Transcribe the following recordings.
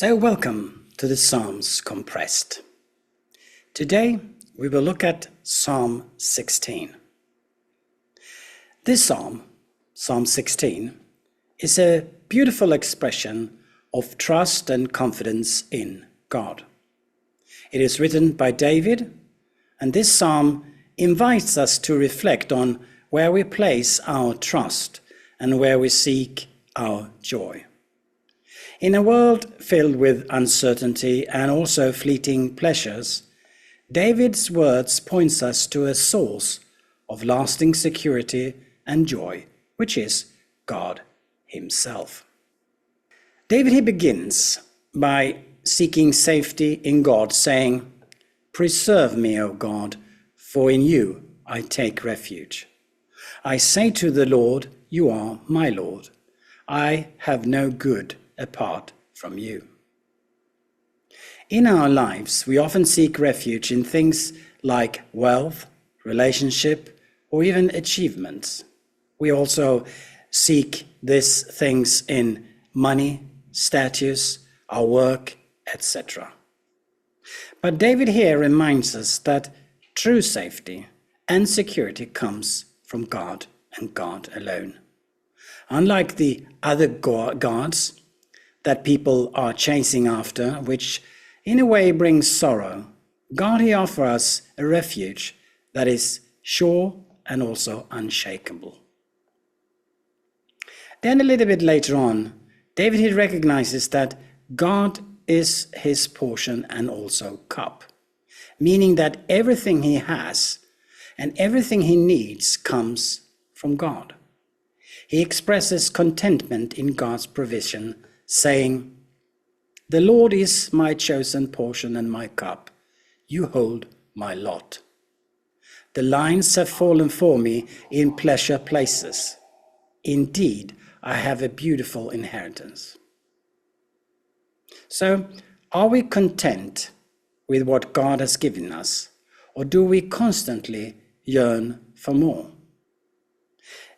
So welcome to the Psalms Compressed. Today we will look at Psalm 16. This psalm, Psalm 16, is a beautiful expression of trust and confidence in God. It is written by David, and this psalm invites us to reflect on where we place our trust and where we seek our joy. In a world filled with uncertainty and also fleeting pleasures, David's words points us to a source of lasting security and joy, which is God himself. David, he begins by seeking safety in God, saying, "Preserve me, O God, for in you I take refuge. I say to the Lord, you are my Lord. I have no good apart from you." In our lives, we often seek refuge in things like wealth, relationship, or even achievements. We also seek these things in money, status, our work, etc. But David here reminds us that true safety and security comes from God and God alone. Unlike the other gods that people are chasing after, which in a way brings sorrow, God, he offers us a refuge that is sure and also unshakable. Then a little bit later on, David, he recognizes that God is his portion and also cup, meaning that everything he has and everything he needs comes from God. He expresses contentment in God's provision, saying, "The Lord is my chosen portion and my cup. You hold my lot. The lines have fallen for me in pleasure places. Indeed, I have a beautiful inheritance." So, are we content with what God has given us, or do we constantly yearn for more?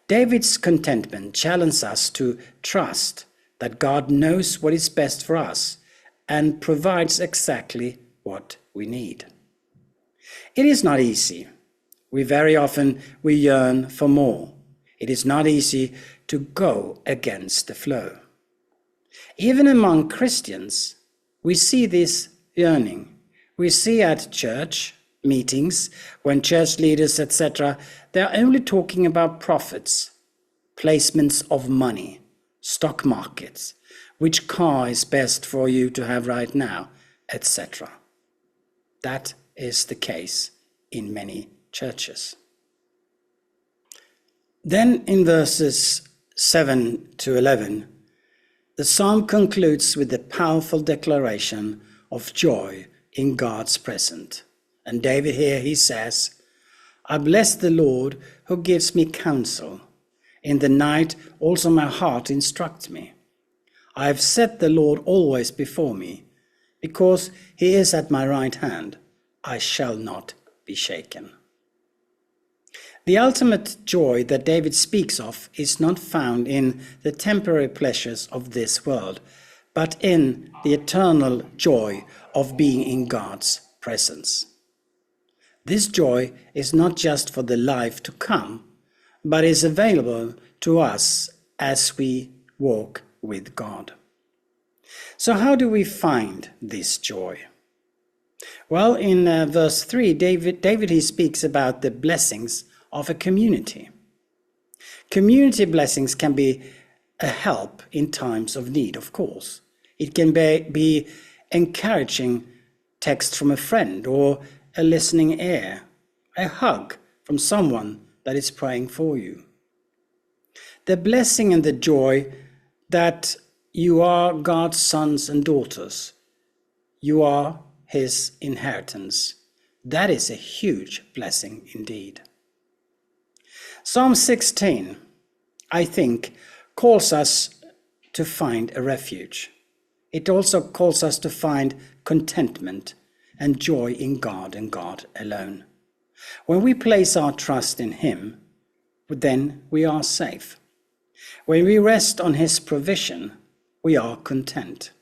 David's contentment challenges us to trust that God knows what is best for us and provides exactly what we need. It is not easy. Very often we yearn for more. It is not easy to go against the flow. Even among Christians, we see this yearning. We see at church meetings, when church leaders, etc., they're only talking about profits, placements of money, stock markets, which car is best for you to have right now, etc. That is the case in many churches. Then in verses 7 to 11, the psalm concludes with the powerful declaration of joy in God's presence. And David here, he says, "I bless the Lord who gives me counsel. In the night also my heart instructs me. I have set the Lord always before me. Because he is at my right hand, I shall not be shaken." The ultimate joy that David speaks of is not found in the temporary pleasures of this world, but in the eternal joy of being in God's presence. This joy is not just for the life to come, but is available to us as we walk with God. So how do we find this joy? Well, in verse 3, David he speaks about the blessings of a community. Community blessings can be a help in times of need, of course. It can be encouraging text from a friend or a listening ear, a hug from someone that is praying for you. The blessing and the joy that you are God's sons and daughters, you are his inheritance. That is a huge blessing indeed. Psalm 16, I think, calls us to find a refuge. It also calls us to find contentment and joy in God and God alone. When we place our trust in him, then we are safe. When we rest on his provision, we are content.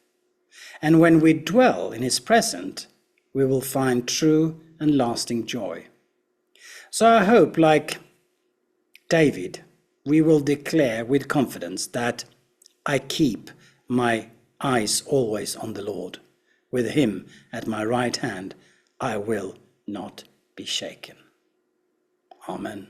And when we dwell in his presence, we will find true and lasting joy. So I hope, like David, we will declare with confidence that I keep my eyes always on the Lord. With him at my right hand, I will not be shaken. Amen.